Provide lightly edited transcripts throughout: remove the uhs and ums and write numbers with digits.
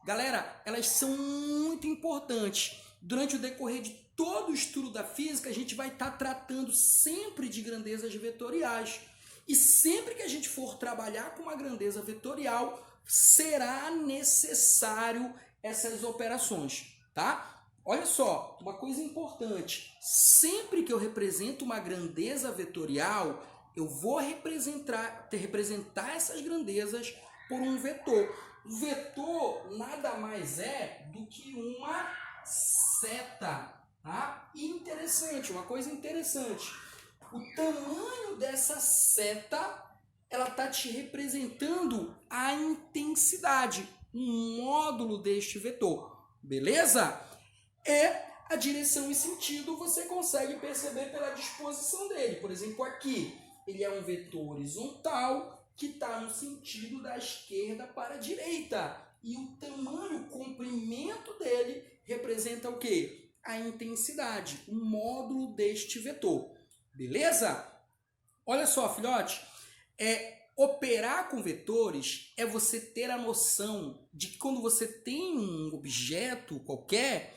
Galera, elas são muito importantes. Durante o decorrer de todo o estudo da física, a gente vai estar tratando sempre de grandezas vetoriais. E sempre que a gente for trabalhar com uma grandeza vetorial, será necessário essas operações, tá? Olha só, uma coisa importante. Sempre que eu represento uma grandeza vetorial, eu vou representar essas grandezas por um vetor. O vetor nada mais é do que uma seta, tá? E interessante, uma coisa interessante. O tamanho dessa seta, ela está te representando a intensidade, um módulo deste vetor, beleza? E a direção e sentido você consegue perceber pela disposição dele. Por exemplo, aqui, ele é um vetor horizontal que está no sentido da esquerda para a direita. E o tamanho, o comprimento dele representa o quê? A intensidade, o módulo deste vetor. Beleza? Olha só, filhote, operar com vetores é você ter a noção de que quando você tem um objeto qualquer,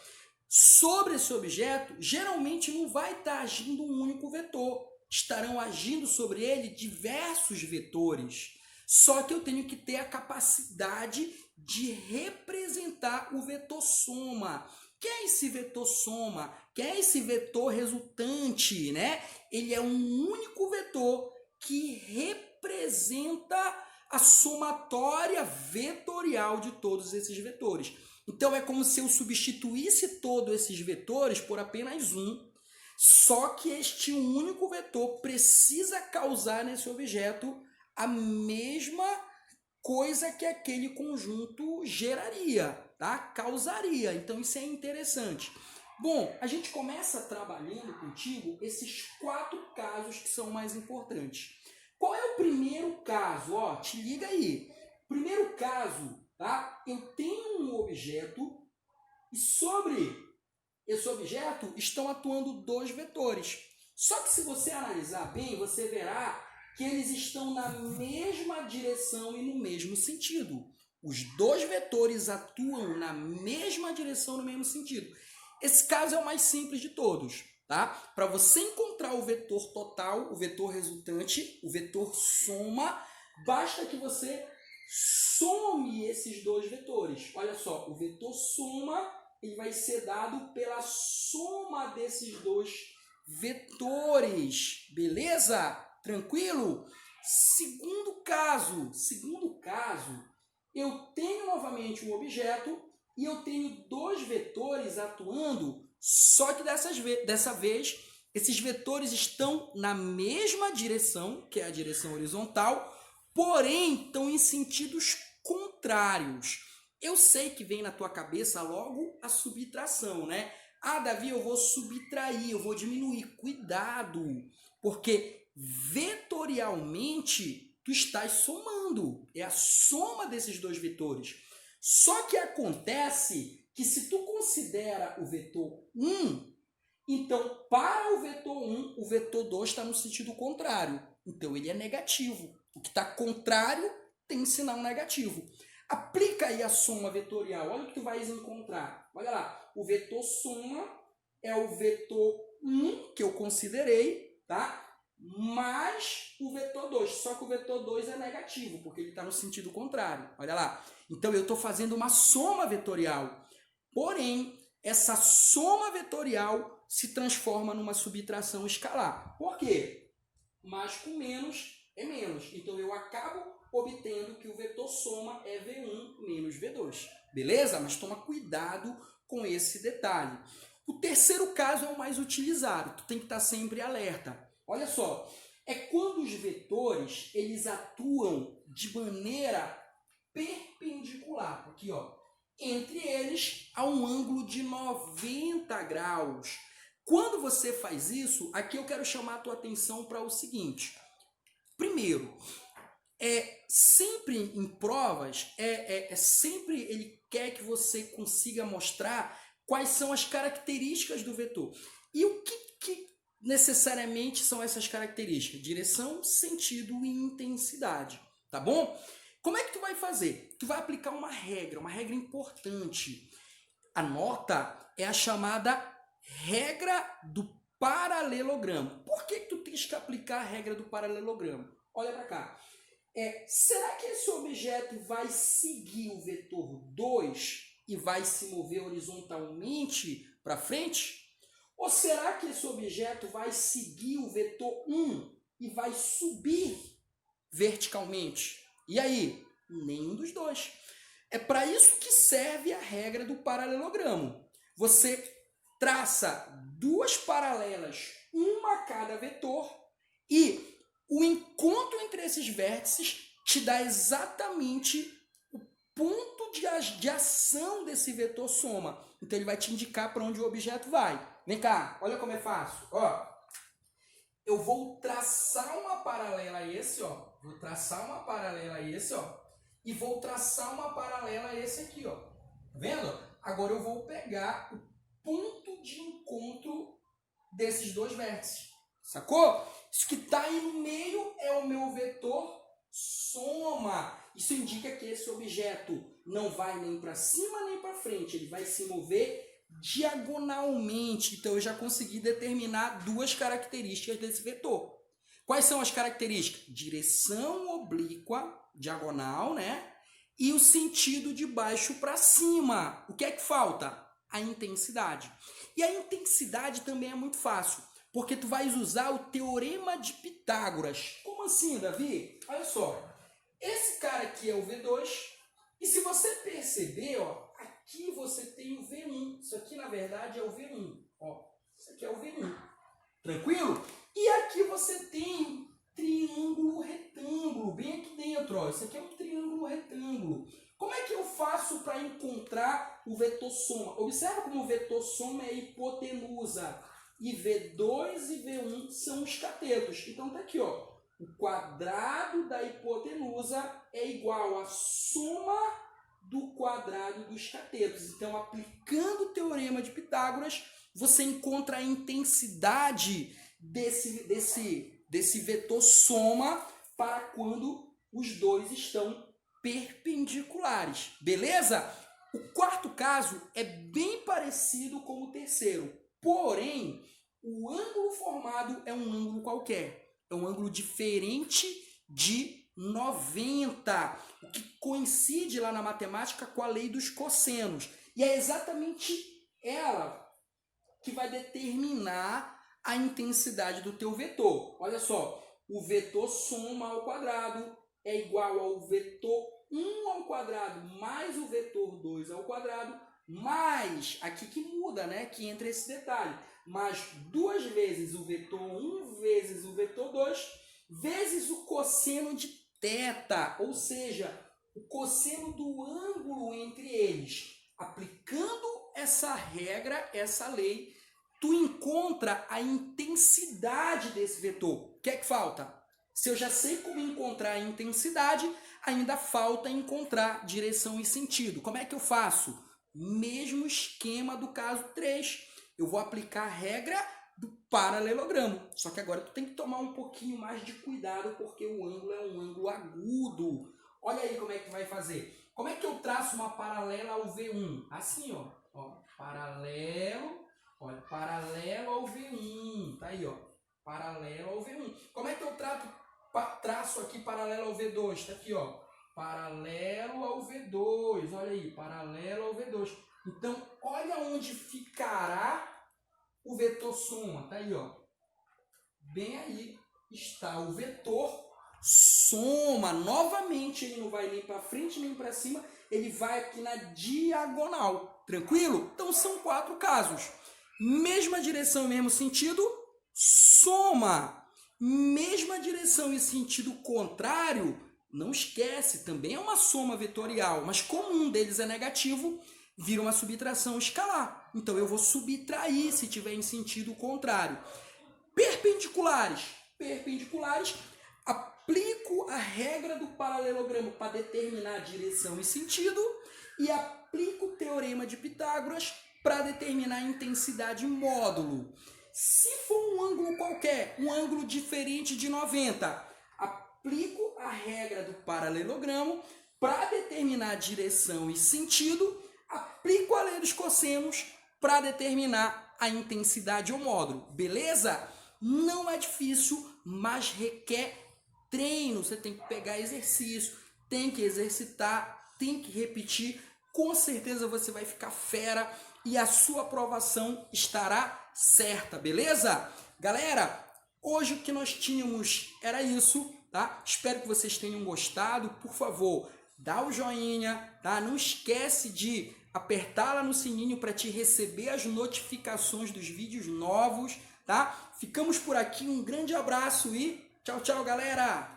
sobre esse objeto, geralmente não vai estar agindo um único vetor. Estarão agindo sobre ele diversos vetores. Só que eu tenho que ter a capacidade de representar o vetor soma. Que é esse vetor soma? Que é esse vetor resultante, né? Ele é um único vetor que representa a somatória vetorial de todos esses vetores. Então é como se eu substituísse todos esses vetores por apenas um. Só que este único vetor precisa causar nesse objeto a mesma coisa que aquele conjunto geraria, tá? Causaria. Então isso é interessante. Bom, a gente começa trabalhando contigo esses 4 casos que são mais importantes. Qual é o primeiro caso? Ó, te liga aí. Primeiro caso, tá? Eu tenho um objeto e sobre esse objeto estão atuando 2 vetores. Só que se você analisar bem, você verá que eles estão na mesma direção e no mesmo sentido. Os 2 vetores atuam na mesma direção e no mesmo sentido. Esse caso é o mais simples de todos, tá? Para você encontrar o vetor total, o vetor resultante, o vetor soma, basta que você some esses 2 vetores. Olha só, o vetor soma ele vai ser dado pela soma desses 2 vetores, beleza? Tranquilo? Segundo caso, eu tenho novamente um objeto e eu tenho 2 vetores atuando, só que dessa vez esses vetores estão na mesma direção, que é a direção horizontal, porém estão em sentidos contrários. Eu sei que vem na tua cabeça logo a subtração, né? Ah, Davi, eu vou subtrair, eu vou diminuir. Cuidado, porque vetorialmente tu estás somando. É a soma desses 2 vetores. Só que acontece que se tu considera o vetor 1, então para o vetor 1, o vetor 2 está no sentido contrário. Então ele é negativo. O que está contrário tem sinal negativo. Aplica aí a soma vetorial. Olha o que tu vais encontrar. Olha lá. O vetor soma é o vetor 1 que eu considerei, tá? Mais o vetor 2. Só que o vetor 2 é negativo, porque ele está no sentido contrário. Olha lá. Então eu estou fazendo uma soma vetorial. Porém, essa soma vetorial se transforma numa subtração escalar. Por quê? Mais com menos é menos. Então eu acabo obtendo que o vetor soma é V1 menos V2. Beleza? Mas toma cuidado com esse detalhe. O terceiro caso é o mais utilizado. Tu tem que estar sempre alerta. Olha só. É quando os vetores eles atuam de maneira perpendicular. Aqui, ó. Entre eles há um ângulo de 90 graus. Quando você faz isso, aqui eu quero chamar a tua atenção para o seguinte. Primeiro, sempre em provas, sempre ele quer que você consiga mostrar quais são as características do vetor. E o que necessariamente são essas características? Direção, sentido e intensidade, tá bom? Como é que tu vai fazer? Tu vai aplicar uma regra importante. A nota é a chamada regra do paralelogramo. Por que tu tens que aplicar a regra do paralelogramo? Olha para cá. Será que esse objeto vai seguir o vetor 2 e vai se mover horizontalmente para frente? Ou será que esse objeto vai seguir o vetor 1 e vai subir verticalmente? E aí? Nenhum dos dois. É para isso que serve a regra do paralelogramo. Você traça duas paralelas, uma a cada vetor, e o encontro entre esses vértices te dá exatamente o ponto de ação desse vetor soma. Então ele vai te indicar para onde o objeto vai. Vem cá, olha como é fácil. Ó, eu vou traçar uma paralela a esse, ó. Vou traçar uma paralela a esse, ó. E vou traçar uma paralela a esse aqui, ó. Tá vendo? Agora eu vou pegar o ponto de encontro desses dois vértices. Sacou? Isso que está aí no meio é o meu vetor soma. Isso indica que esse objeto não vai nem para cima nem para frente. Ele vai se mover diagonalmente. Então eu já consegui determinar duas características desse vetor. Quais são as características? Direção oblíqua, diagonal, né? E o sentido de baixo para cima. O que é que falta? A intensidade. E a intensidade também é muito fácil, porque tu vais usar o teorema de Pitágoras. Como assim, Davi? Olha só. Esse cara aqui é o V2. E se você perceber, ó, aqui você tem o V1. Isso aqui, na verdade, é o V1. Ó, isso aqui é o V1. Tranquilo? E aqui você tem um triângulo retângulo, bem aqui dentro. Ó. Isso aqui é um triângulo retângulo. Como é que eu faço para encontrar o vetor soma? Observa como o vetor soma é hipotenusa. E V2 e V1 são os catetos. Então tá aqui, ó. O quadrado da hipotenusa é igual à soma do quadrado dos catetos. Então, aplicando o teorema de Pitágoras, você encontra a intensidade desse vetor soma para quando os dois estão perpendiculares. Beleza? O quarto caso é bem parecido com o terceiro. Porém, o ângulo formado é um ângulo qualquer. É um ângulo diferente de 90, o que coincide lá na matemática com a lei dos cossenos. E é exatamente ela que vai determinar a intensidade do teu vetor. Olha só, o vetor soma ao quadrado é igual ao vetor 1 ao quadrado mais o vetor 2 ao quadrado, mais, aqui que muda, né? Que entra esse detalhe, mais 2 vezes o vetor 1 vezes o vetor 2 vezes o cosseno de θ, ou seja, o cosseno do ângulo entre eles. Aplicando essa regra, essa lei, tu encontra a intensidade desse vetor. O que é que falta? Se eu já sei como encontrar a intensidade, ainda falta encontrar direção e sentido. Como é que eu faço? Mesmo esquema do caso 3. Eu vou aplicar a regra do paralelogramo. Só que agora tu tem que tomar um pouquinho mais de cuidado, porque o ângulo é um ângulo agudo. Olha aí como é que vai fazer. Como é que eu traço uma paralela ao V1? Assim, ó, paralelo, olha, paralelo ao V1. Tá aí, ó, paralelo ao V1. Como é que eu traço aqui paralelo ao V2? Tá aqui, ó, paralelo ao V2. Olha aí, paralelo ao V2. Então, olha onde ficará o vetor soma. Tá aí, ó. Bem aí está o vetor soma. Novamente, ele não vai nem para frente nem para cima. Ele vai aqui na diagonal. Tranquilo? Então, são 4 casos. Mesma direção e mesmo sentido, soma. Mesma direção e sentido contrário, não esquece, também é uma soma vetorial. Mas como um deles é negativo, vira uma subtração escalar. Então eu vou subtrair se tiver em sentido contrário. Perpendiculares. Aplico a regra do paralelogramo para determinar direção e sentido e aplico o teorema de Pitágoras para determinar a intensidade módulo. Se for um ângulo qualquer, um ângulo diferente de 90, aplico a regra do paralelogramo para determinar a direção e sentido, aplico a lei dos cossenos para determinar a intensidade ou módulo, beleza? Não é difícil, mas requer treino. Você tem que pegar exercício, tem que exercitar, tem que repetir. Com certeza você vai ficar fera e a sua aprovação estará certa, beleza? Galera, hoje o que nós tínhamos era isso, tá? Espero que vocês tenham gostado. Por favor, dá o joinha, tá? Não esquece de apertar lá no sininho para te receber as notificações dos vídeos novos, tá? Ficamos por aqui, um grande abraço e tchau, tchau, galera!